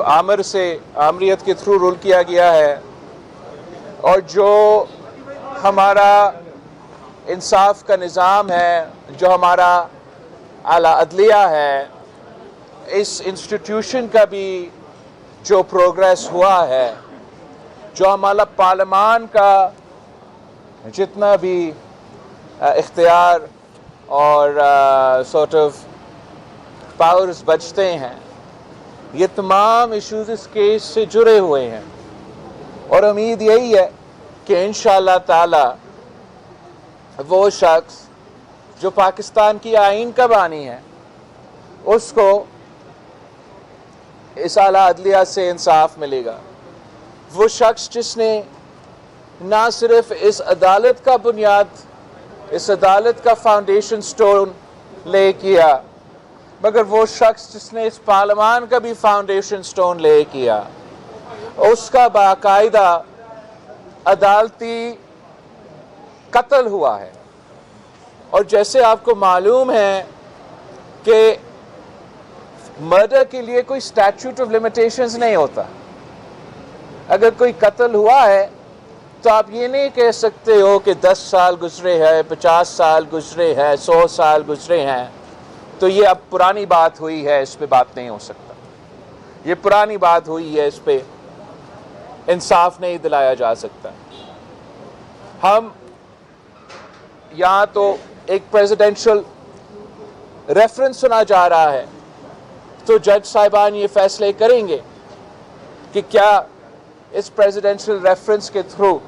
آمر سے آمریت کے تھرو رول کیا گیا ہے، اور جو ہمارا انصاف کا نظام ہے، جو ہمارا اعلیٰ عدلیہ ہے، اس انسٹیٹیوشن کا بھی جو پروگریس ہوا ہے، جو ہمارا پارلیمان کا جتنا بھی اختیار اور سورٹ آف پاورز بچتے ہیں، یہ تمام ایشوز اس کیس سے جڑے ہوئے ہیں، اور امید یہی ہے کہ انشاءاللہ تعالی وہ شخص جو پاکستان کی آئین کا بانی ہے، اس کو اس اعلیٰ عدلیہ سے انصاف ملے گا۔ وہ شخص جس نے نہ صرف اس عدالت کا بنیاد، اس عدالت کا فاؤنڈیشن سٹون لے کیا، مگر وہ شخص جس نے اس پارلیمان کا بھی فاؤنڈیشن سٹون لے کیا، اس کا باقاعدہ عدالتی قتل ہوا ہے۔ اور جیسے آپ کو معلوم ہے کہ مرڈر کے لیے کوئی اسٹیچوٹ آف لمیٹیشنز نہیں ہوتا۔ اگر کوئی قتل ہوا ہے تو آپ یہ نہیں کہہ سکتے ہو کہ 10 سال گزرے ہیں، 50 سال گزرے ہیں، 100 سال گزرے ہیں تو یہ اب پرانی بات ہوئی ہے، اس پہ بات نہیں ہو سکتا، یہ پرانی بات ہوئی ہے، اس پہ انصاف نہیں دلایا جا سکتا۔ ہم یہاں تو ایک پریزیڈنشل ریفرنس سنا جا رہا ہے، تو جج صاحبان یہ فیصلے کریں گے کہ کیا اس پریزیڈنشل ریفرنس کے تھرو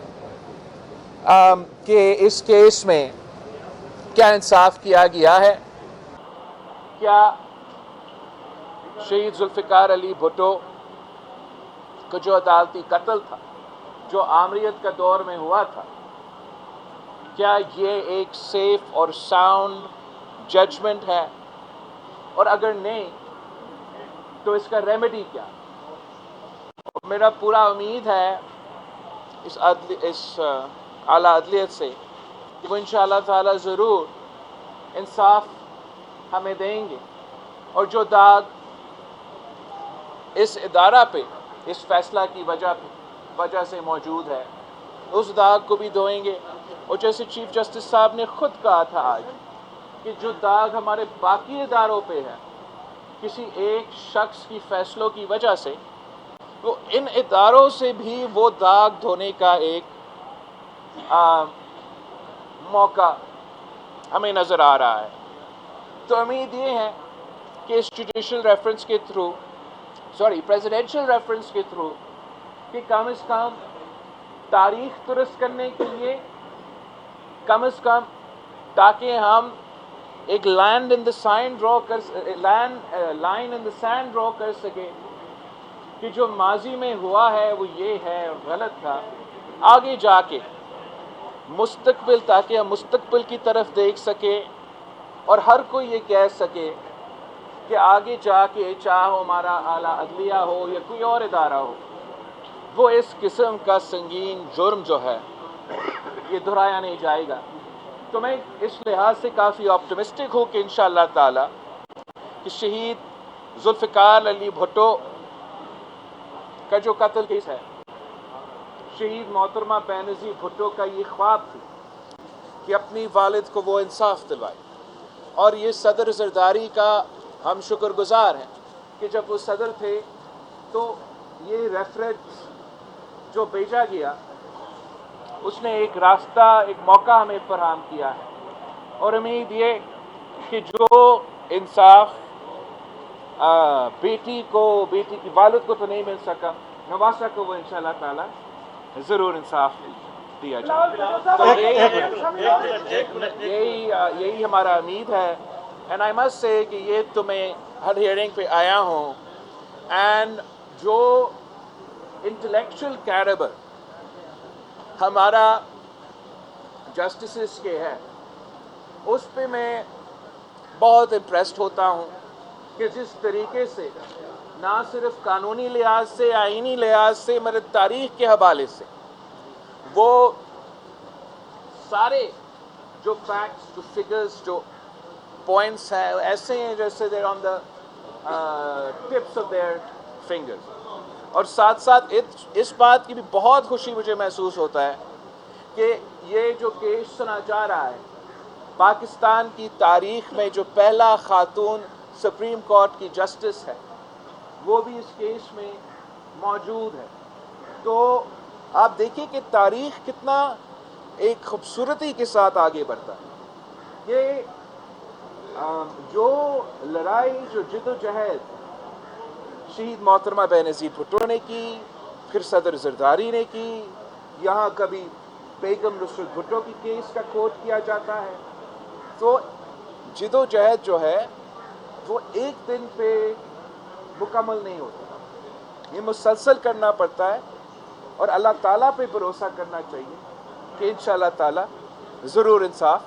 کہ اس کیس میں کیا انصاف کیا گیا ہے، کیا شہید ذوالفقار علی بھٹو کا جو عدالتی قتل تھا، جو آمریت کا دور میں ہوا تھا، کیا یہ ایک سیف اور ساؤنڈ ججمنٹ ہے، اور اگر نہیں تو اس کا ریمیڈی کیا؟ میرا پورا امید ہے اس اعلیٰ عدلیت سے کہ وہ انشاءاللہ تعالی ضرور انصاف ہمیں دیں گے، اور جو داغ اس ادارہ پہ اس فیصلہ کی وجہ سے موجود ہے، اس داغ کو بھی دھوئیں گے۔ اور جیسے چیف جسٹس صاحب نے خود کہا تھا آج کہ جو داغ ہمارے باقی اداروں پہ ہے کسی ایک شخص کی فیصلوں کی وجہ سے، وہ ان اداروں سے بھی وہ داغ دھونے کا ایک موقع ہمیں نظر آ رہا ہے۔ تو امید یہ ہے کہ اس جوڈیشل ریفرنس کے تھرو، پریزیڈنشل ریفرنس کے تھرو، کہ کم از کم تاریخ درست کرنے کے لیے، کم از کم تاکہ ہم ایک لائن ان دا سینڈ ڈرا کر سکیں کہ جو ماضی میں ہوا ہے وہ یہ ہے اور غلط تھا، آگے جا کے مستقبل، تاکہ ہم مستقبل کی طرف دیکھ سکیں اور ہر کوئی یہ کہہ سکے کہ آگے جا کے چاہے ہمارا اعلیٰ عدلیہ ہو یا کوئی اور ادارہ ہو، وہ اس قسم کا سنگین جرم جو ہے یہ دہرایا نہیں جائے گا۔ تو میں اس لحاظ سے کافی آپٹمسٹک ہوں کہ انشاءاللہ تعالی کہ شہید ذوالفقار علی بھٹو کا جو قتل کیس ہے، شہید محترمہ بینظیر بھٹو کا یہ خواب تھی کہ اپنی والد کو وہ انصاف دلوائے، اور یہ صدر زرداری کا ہم شکر گزار ہیں کہ جب وہ صدر تھے تو یہ ریفرنس جو بھیجا گیا اس نے ایک راستہ، ایک موقع ہمیں فراہم کیا ہے، اور امید یہ کہ جو انصاف بیٹی کی والد کو تو نہیں مل سکا، نواسہ کو وہ انشاءاللہ تعالی ضرور انصاف دیا جائے۔ یہی ہمارا امید ہے، اینڈ آئی مسٹ سے کہ یہ تو میں ہر ہیئرنگ پہ آیا ہوں، اینڈ جو انٹلیکچوئل کیریبر ہمارا جسٹسز کے ہے، اس پہ میں بہت امپریسڈ ہوتا ہوں کہ جس طریقے سے نہ صرف قانونی لحاظ سے، آئینی لحاظ سے، مگر تاریخ کے حوالے سے وہ سارے جو فیکٹس، جو فگرز، جو پوائنٹس ہیں ایسے ہیں جیسے they're on the tips of their fingers. اور ساتھ ساتھ اس بات کی بھی بہت خوشی مجھے محسوس ہوتا ہے کہ یہ جو کیس سنا جا رہا ہے، پاکستان کی تاریخ میں جو پہلا خاتون سپریم کورٹ کی جسٹس ہے وہ بھی اس کیس میں موجود ہے. تو آپ دیکھیے کہ تاریخ کتنا ایک خوبصورتی کے ساتھ آگے بڑھتا ہے. یہ جو لڑائی، جو جد و جہد شہید محترمہ بینظیر بھٹو نے کی، پھر صدر زرداری نے کی، یہاں کبھی بیگم نصرت بھٹو کی کیس کا کوٹ کیا جاتا ہے. تو جد و جہد جو ہے وہ ایک دن پہ مکمل نہیں ہوتا، یہ مسلسل کرنا پڑتا ہے، اور اللہ تعالیٰ پہ بھروسہ کرنا چاہیے کہ انشاءاللہ تعالیٰ ضرور انصاف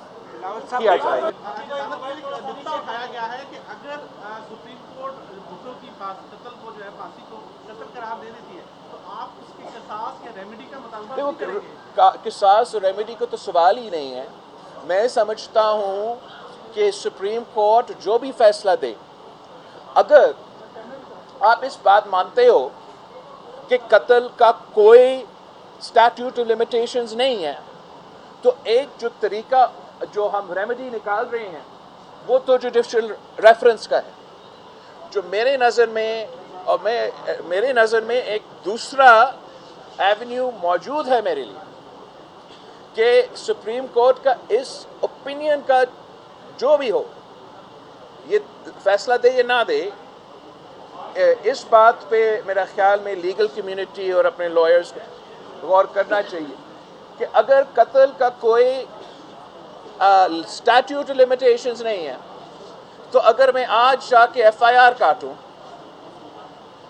کیا جائے گا. نقطہ اٹھایا گیا ہے کہ اگر سپریم کورٹ بھٹو کی قتل کو جو ہے پھانسی کو قتل قرار دے دیتی ہے تو آپ اس کی قصاص یا ریمیڈی کا مطالبہ نہیں کریں گے؟ قصاص اور ریمیڈی کا تو سوال ہی نہیں ہے. میں سمجھتا ہوں کہ سپریم کورٹ جو بھی فیصلہ دے، اگر آپ اس بات مانتے ہو کہ قتل کا کوئی اسٹیٹیوٹ آف لمیٹیشنز نہیں ہے، تو ایک جو طریقہ جو ہم ریمیڈی نکال رہے ہیں وہ تو جوڈیشل ریفرنس کا ہے. جو میرے نظر میں ایک دوسرا ایونیو موجود ہے میرے لیے کہ سپریم کورٹ کا اس اوپینین کا جو بھی ہو، یہ فیصلہ دے یا نہ دے، اس بات پہ میرا خیال میں لیگل کمیونٹی اور اپنے لائرز کو غور کرنا چاہیے کہ اگر قتل کا کوئی اسٹیٹیوٹ لمیٹیشنز نہیں ہے، تو اگر میں آج جا کے ایف آئی آر کاٹوں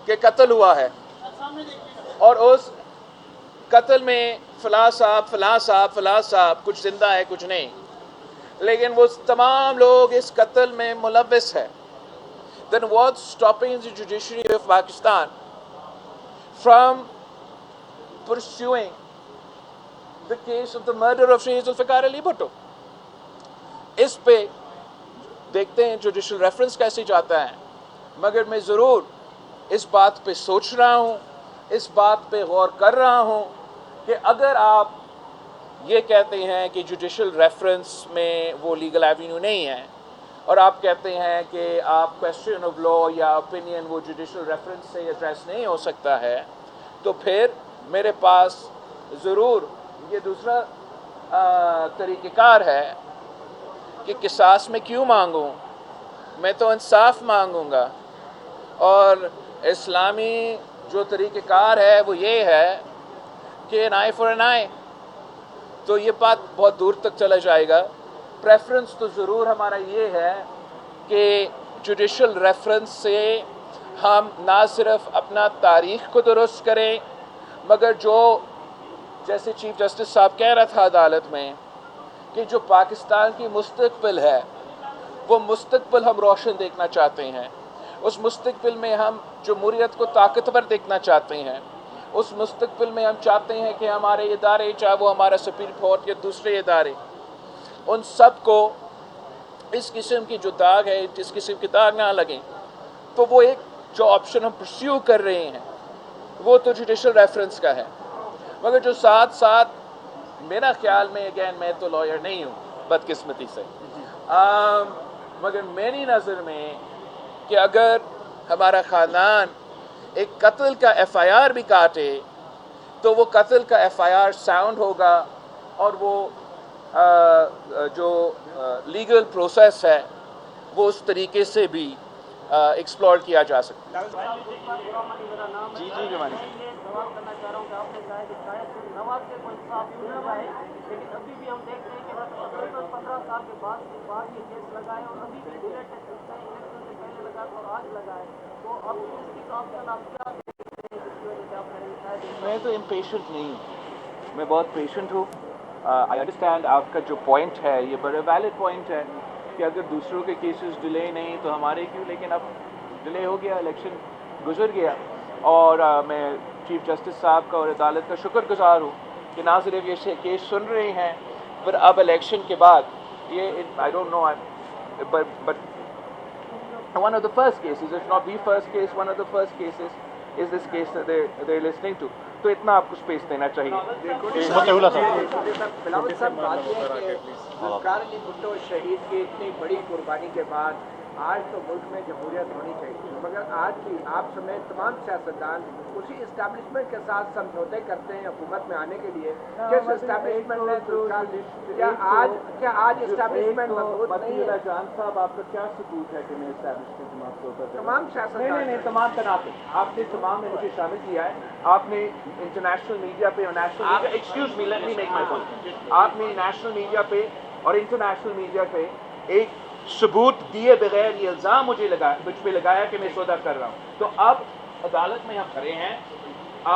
کہ قتل ہوا ہے، اور اس قتل میں فلاں صاحب کچھ زندہ ہے کچھ نہیں، لیکن وہ تمام لوگ اس قتل میں ملوث ہے، then what's stopping the judiciary of Pakistan from pursuing the case of the murder of Shahid Zulfikar Ali Bhutto? اس پہ دیکھتے ہیں جوڈیشل ریفرنس کیسے جاتا ہے، مگر میں ضرور اس بات پہ سوچ رہا ہوں، اس بات پہ غور کر رہا ہوں کہ اگر آپ یہ کہتے ہیں کہ جوڈیشل ریفرنس میں وہ لیگل ایوینیو نہیں ہے، اور آپ کہتے ہیں کہ آپ کویسچن آف لا یا اوپینین وہ جوڈیشل ریفرنس سے ایڈریس نہیں ہو سکتا ہے، تو پھر میرے پاس ضرور یہ دوسرا طریقہ کار ہے کہ قصاص میں کیوں مانگوں، میں تو انصاف مانگوں گا. اور اسلامی جو طریقہ کار ہے وہ یہ ہے کہ این آئی فار این آئی. تو یہ بات بہت دور تک چلا جائے گا. پریفرنس تو ضرور ہمارا یہ ہے کہ جوڈیشل ریفرنس سے ہم نہ صرف اپنا تاریخ کو درست کریں، مگر جو جیسے چیف جسٹس صاحب کہہ رہا تھا عدالت میں کہ جو پاکستان کی مستقبل ہے وہ مستقبل ہم روشن دیکھنا چاہتے ہیں. اس مستقبل میں ہم جمہوریت کو طاقتور دیکھنا چاہتے ہیں. اس مستقبل میں ہم چاہتے ہیں کہ ہمارے ادارے، چاہے وہ ہمارا سپریم کورٹ یا دوسرے ادارے، ان سب کو اس قسم کی جو داغ ہے، اس قسم کی داغ نہ لگیں. تو وہ ایک جو آپشن ہم پرسیو کر رہے ہیں وہ تو جوڈیشل ریفرنس کا ہے، مگر جو ساتھ ساتھ میرا خیال میں، اگین میں تو لائر نہیں ہوں بدقسمتی سے، مگر میری نظر میں کہ اگر ہمارا خاندان ایک قتل کا ایف آئی آر بھی کاٹے تو وہ قتل کا ایف آئی آر ساؤنڈ ہوگا، اور وہ جو لیگل پروسیس ہے وہ اس طریقے سے بھی ایکسپلور کیا جا سکتا ہے. جی جمانی سوال کرنا چاہ رہا ہوں کہ آپ نے کہا کہ شاید نواز کے کو انصاف مل جائے، لیکن ابھی بھی ہم دیکھتے ہیں کہ 15 سال کے بعد یہ کیس لگا ہے، اور ابھی بھی بلیٹ الیکشن سے پہلے لگا اور آج لگا ہے. تو اب اس کی آپشن آپ کیا دیکھتے ہیں جس کی وجہ سے آپ کریں گے؟ میں تو امپیشنٹ نہیں ہوں، میں بہت پیشنٹ ہوں. آئی انڈرسٹینڈ آپ کا جو پوائنٹ ہے یہ بڑا ویلڈ پوائنٹ ہے کہ اگر دوسروں کے کیسز ڈیلے نہیں تو ہمارے کیوں، لیکن اب ڈیلے ہو گیا، الیکشن گزر گیا، اور میں چیف جسٹس صاحب کا اور عدالت کا شکر گزار ہوں کہ نہ صرف یہ کیس سن رہے ہیں، پر اب الیکشن کے بعد یہ I don't know but one of the first cases, if not the first case, one of the first cases is this case that they're listening to. تو اتنا آپ کو اسپیس دینا چاہیے. بلاول صاحب بات یہ ہے کہ ذوالفقار علی بھٹو شہید کی اتنی بڑی قربانی کے بعد آج تو ملک میں جمہوریت ہونی چاہیے، مگر آج بھی آپ سمیت تمام سیاستدان اسی اسٹیبلشمنٹ کے ساتھ سمجھوتے کرتے ہیں حکومت میں آنے کے لیے. جس اسٹیبلشمنٹ نے کیا آج اسٹیبلشمنٹ مضبوط نہیں ہے؟ جان صاحب آپ کا کیا ثبوت ہے کہ میں اسٹیبلشمنٹ جماعت سے ہوتا تمام سیاستدان نہیں تمام تناقض آپ نے تمام میں مجھے شامل کیا ہے. آپ نے انٹرنیشنل میڈیا پہ اور national media excuse me let me make my point. آپ نے نیشنل میڈیا پہ اور انٹرنیشنل میڈیا پہ ایک ثبوت دیے بغیر یہ الزام مجھ پہ لگایا کہ میں سودا کر رہا ہوں. تو اب عدالت میں ہم کھڑے ہیں.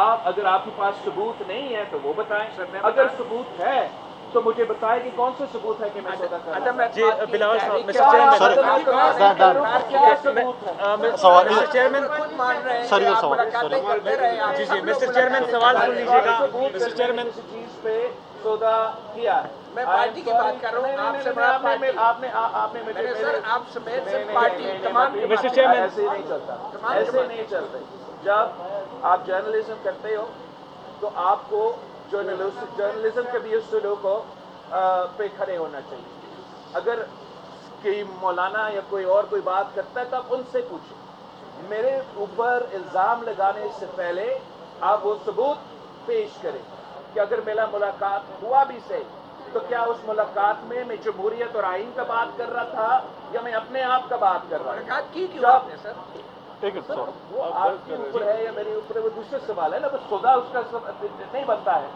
آپ اگر آپ کے پاس ثبوت نہیں ہے تو وہ بتائیں. اگر ثبوت ہے تو مجھے بتائیں کہ کون سا ثبوت ہے کہ میں سودا کر رہا ہوں. جی بلاول صاحب مسٹر چیئرمین خود مان رہے ہیں کہ آپ ملاقاتیں کرتے رہے ہیں. جی مسٹر چیئرمین سوال سن لیجیے گا. مسٹر چیئرمین چیز پہ سودا کیا. میں پارٹی کی بات کر رہا ہوں. آپ سے بڑا آپ نے مجھے سر آپ سمیت سے پارٹی تمام مسٹر چیئرمین ایسے نہیں چلتا. ایسے نہیں چلتے. جب آپ جرنلزم کرتے ہو تو آپ کو جرنلزم کے بھی اس سلوک کو پہ کھڑے ہونا چاہیے. اگر کوئی مولانا یا کوئی اور کوئی بات کرتا ہے تو آپ ان سے پوچھیں. میرے اوپر الزام لگانے سے پہلے آپ وہ ثبوت پیش کریں کہ اگر میرا ملاقات ہوا بھی سے تو کیا اس ملاقات میں جمہوریت اور آئین کا بات کر رہا تھا یا میں اپنے آپ کا بات کر رہا تھا. ملاقات کی کیوں آپ نے سر؟ وہ آپ کے اوپر ہے یا میرے اوپر ہے وہ دوسرے سوال ہے نا. بس سودا اس کا نہیں بنتا ہے.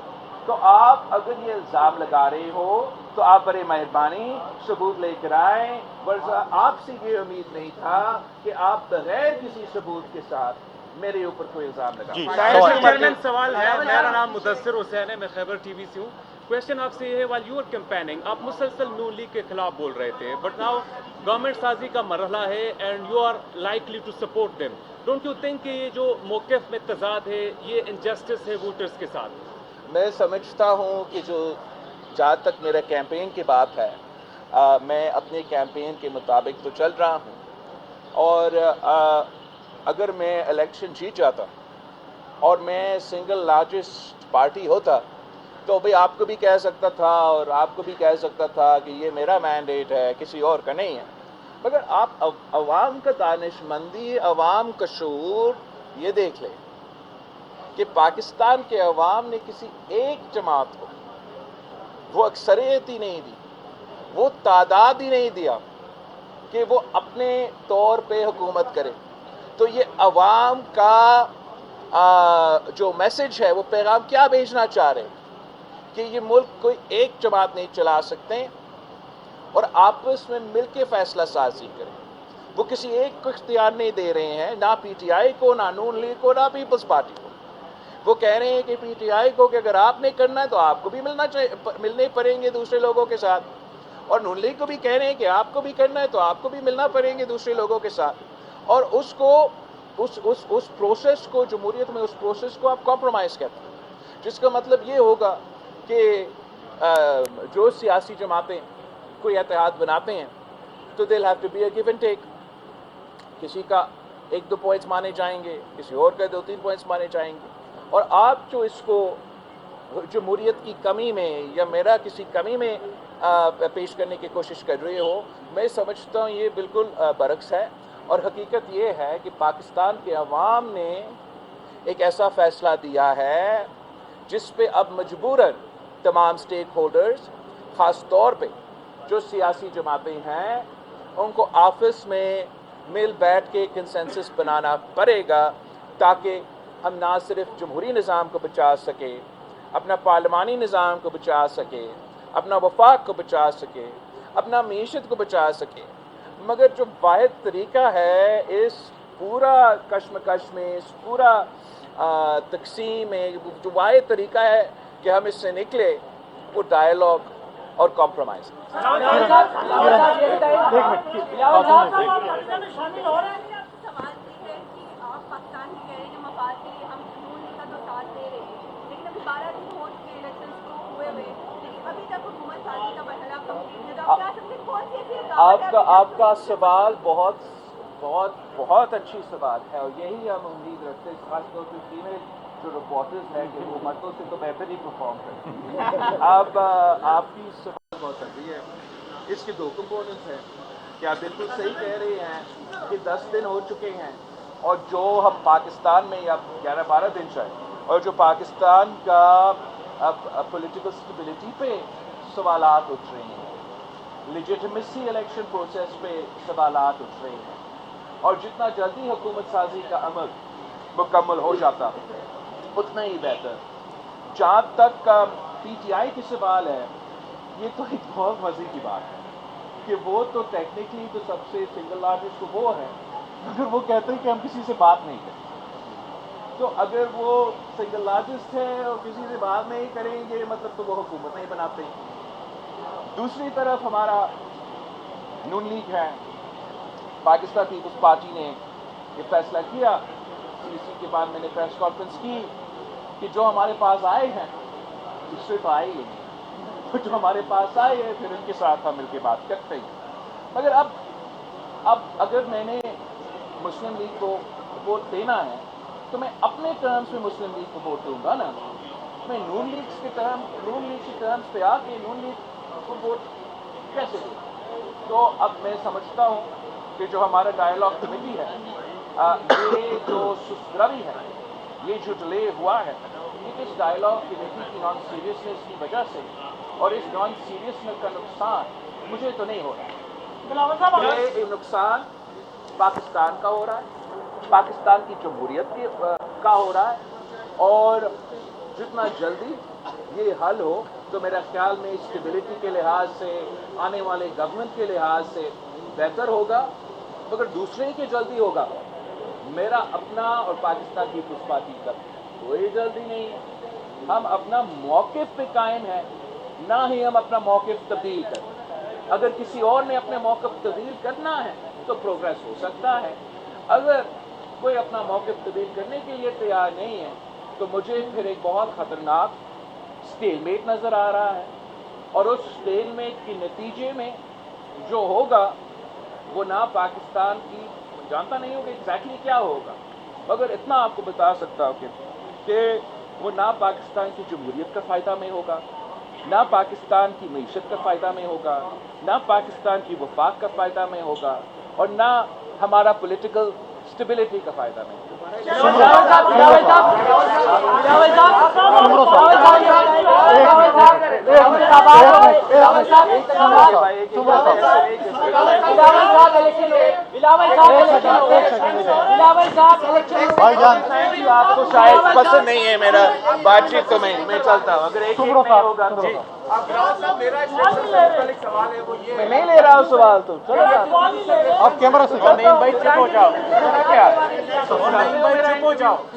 تو آپ اگر یہ الزام لگا رہے ہو تو آپ برے مہربانی ثبوت لے کر آئیں. ورنہ آپ سے یہ امید نہیں تھا کہ آپ بغیر کسی ثبوت کے ساتھ میرے اوپر کوئی الزام لگائیں. مسٹر چیئرمین سوال ہے. میرا نام مدثر حسین ہے. میں خیبر ٹی وی سے ہوں. کوشچن آپ سے یہ ہے while you were campaigning آپ مسلسل نون لیگ کے خلاف بول رہے تھے بٹ ناؤ گورنمنٹ سازی کا مرحلہ ہے and you are likely to support them. Don't you think کہ یہ جو موقف میں تضاد ہے یہ انجسٹس ہے ووٹرز کے ساتھ؟ میں سمجھتا ہوں کہ جہاں تک میرا کیمپین کی بات ہے میں اپنے کیمپین کے مطابق تو چل رہا ہوں. اور اگر میں الیکشن جیت جاتا اور میں سنگل لارجسٹ پارٹی ہوتا تو بھئی آپ کو بھی کہہ سکتا تھا اور آپ کو بھی کہہ سکتا تھا کہ یہ میرا مینڈیٹ ہے کسی اور کا نہیں ہے. مگر آپ عوام کا دانش مندی عوام کا شعور یہ دیکھ لیں کہ پاکستان کے عوام نے کسی ایک جماعت کو وہ اکثریت ہی نہیں دی وہ تعداد ہی نہیں دیا کہ وہ اپنے طور پہ حکومت کرے. تو یہ عوام کا جو میسج ہے وہ پیغام کیا بھیجنا چاہ رہے ہیں کہ یہ ملک کوئی ایک جماعت نہیں چلا سکتے اور آپس میں مل کے فیصلہ سازی کریں. وہ کسی ایک کو اختیار نہیں دے رہے ہیں نہ پی ٹی آئی کو نہ نون لیگ کو نہ پیپلز پارٹی کو. وہ کہہ رہے ہیں کہ پی ٹی آئی کو کہ اگر آپ نے کرنا ہے تو آپ کو بھی ملنے پڑیں گے دوسرے لوگوں کے ساتھ اور نون لیگ کو بھی کہہ رہے ہیں کہ آپ کو بھی کرنا ہے تو آپ کو بھی ملنا پڑیں گے دوسرے لوگوں کے ساتھ. اور اس کو اس پروسیس کو جمہوریت میں اس پروسیس کو آپ کمپرومائز کرتے ہیں جس کا مطلب یہ ہوگا کہ جو سیاسی جماعتیں کوئی اتحاد بناتے ہیں تو they'll have to be a give and take. کسی کا 1-2 پوائنٹس مانے جائیں گے کسی اور کا 2-3 پوائنٹس مانے جائیں گے. اور آپ جو اس کو جمہوریت کی کمی میں یا میرا کسی کمی میں پیش کرنے کی کوشش کر رہے ہو میں سمجھتا ہوں یہ بالکل برعکس ہے. اور حقیقت یہ ہے کہ پاکستان کے عوام نے ایک ایسا فیصلہ دیا ہے جس پہ اب مجبوراً تمام سٹیک ہولڈرز خاص طور پہ جو سیاسی جماعتیں ہیں ان کو آفس میں مل بیٹھ کے کنسنسس بنانا پڑے گا تاکہ ہم نہ صرف جمہوری نظام کو بچا سکے اپنا پارلیمانی نظام کو بچا سکے اپنا وفاق کو بچا سکے اپنا معیشت کو بچا سکے. مگر جو واحد طریقہ ہے اس پورا کشمکش میں اس پورا تقسیم میں جو واحد طریقہ ہے کہ ہم اس سے نکلے وہ ڈائیلاگ اور کمپرومائز. آپ کا سوال بہت بہت اچھی سوال ہے، اور یہی ہم امید رکھتے ہیں، خاص طور پہ فیمیل جو رپورٹرز ہیں کہ وہ مردوں سے تو بہتر ہی پرفارم کرتے ہیں۔ اب آپ کی سوال بہت اچھی ہے، اس کے دو کمپوننٹس ہیں کہ آپ بالکل صحیح کہہ رہے ہیں کہ 10 دن ہو چکے ہیں، اور جو ہم پاکستان میں یا 11-12 دن شاید، اور جو پاکستان کا اب پولیٹیکل اسٹیبلٹی پہ سوالات اٹھ رہے ہیں، لیجیٹمیسی الیکشن پروسیس پہ سوالات اٹھ رہے ہیں، اور جتنا جلدی حکومت سازی کا عمل مکمل ہو جاتا اتنا ہی بہتر۔ جہاں تک پی ٹی آئی کی سوال ہے، یہ تو ایک بہت مزے کی بات ہے کہ وہ تو ٹیکنیکلی تو سب سے سنگل لارجسٹ تو وہ ہے، مگر وہ کہتے ہیں کہ ہم کسی سے بات نہیں کریں۔ تو اگر وہ سنگل لارجسٹ ہے اور کسی سے بات نہیں کریں گے، مطلب تو وہ حکومت نہیں بناتے۔ دوسری طرف ہمارا نون لیگ ہے، پاکستان پیپلز پارٹی نے یہ فیصلہ کیا، سی سی کے بعد میں نے پریس کانفرنس کی کہ جو ہمارے پاس آئے ہیں اس سے تو آئے ہی نہیں، جو ہمارے پاس آئے ہیں پھر ان کے ساتھ ہم مل کے بات کرتے ہیں۔ مگر اب اگر میں نے مسلم لیگ کو ووٹ دینا ہے تو میں اپنے ٹرمز میں مسلم لیگ کو ووٹ دوں گا نا، میں نون لیگ کے ٹرمز پہ آ کے نون لیگ کو ووٹ کیسے دوں؟ تو اب میں سمجھتا ہوں کہ جو ہمارا ڈائیلاگ کمیٹی ہے، یہ جو سستی ہے، یہ جو ڈیلے ہوا ہے، یہ اس ڈائیلاگ کمیٹی کی نان سیریسنس کی وجہ سے، اور اس نان سیریسنس کا نقصان مجھے تو نہیں ہو رہا ہے، یہ نقصان پاکستان کا ہو رہا ہے، پاکستان کی جمہوریت کا ہو رہا ہے، اور جتنا جلدی یہ حل ہو تو میرا خیال میں اسٹیبلٹی کے لحاظ سے، آنے والے گورنمنٹ کے لحاظ سے بہتر ہوگا۔ مگر دوسرے کی جلدی ہوگا، میرا اپنا اور پاکستان پیپلز پارٹی کا کوئی جلدی نہیں ہے۔ ہم اپنا موقف پہ قائم ہیں، نہ ہی ہم اپنا موقف تبدیل کریں۔ اگر کسی اور نے اپنے موقف تبدیل کرنا ہے تو پروگریس ہو سکتا ہے، اگر کوئی اپنا موقف تبدیل کرنے کے لیے تیار نہیں ہے تو مجھے پھر ایک بہت خطرناک اسٹیل میٹ نظر آ رہا ہے، اور اس اسٹیل میٹ کے نتیجے میں جو ہوگا وہ نہ پاکستان کی، جانتا نہیں ہوں کہ ایگزیکٹلی کیا ہوگا، مگر اتنا آپ کو بتا سکتا ہوں کہ وہ نہ پاکستان کی جمہوریت کا فائدہ میں ہوگا، نہ پاکستان کی معیشت کا فائدہ میں ہوگا، نہ پاکستان کی وفاق کا فائدہ میں ہوگا، اور نہ ہمارا پولیٹیکل اسٹیبلٹی کا فائدہ میں ہوگا۔ آپ کو شاید پسند نہیں ہے میرا بات چیت، تو میں چلتا ہوں، اگر ایک نہیں ہوگا تو میں نہیں لے رہا ہوں سوال، تو چلو آپ کیمرہ سے بھائی چپ ہو جاؤ،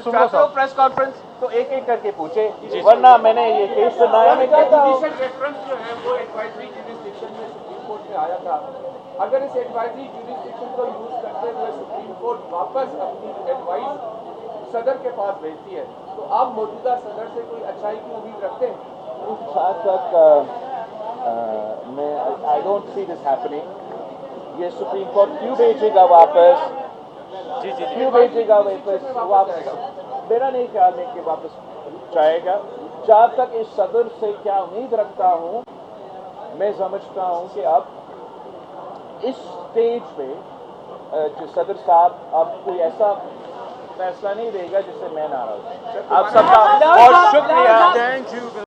چاہتے ہو پریس کانفرنس تو ایک ایک کر کے پوچھے، ورنہ میں نے یہ کیس سنایا، میں کہتا ہوں ریفرنس جو ہے وہ ایڈوائزری جوریسڈکشن میں سپریم کورٹ میں آیا تھا۔ اگر اس ایڈوائزری جوریسڈکشن کو یوز کرتے ہوئے سپریم کورٹ واپس اپنی ایڈوائز صدر کے پاس بھیجتی ہے تو آپ موجودہ صدر سے کوئی اچھائی کی امید رکھتے ہیں؟ جہاں تک میں I don't see this happening, یہ سپریم کورٹ کیوں بھیجے گا واپس، کیوں بھیجے گا واپس، میرا نہیں خیال ہے کہ واپس جائے گا۔ جہاں تک اس صدر سے کیا امید رکھتا ہوں، میں سمجھتا ہوں کہ اب اس سٹیج پہ جو صدر صاحب اب کوئی ایسا فیصلہ نہیں دے گا جس سے میں ناراض ہوں۔ آپ سب کا بہت شکریہ۔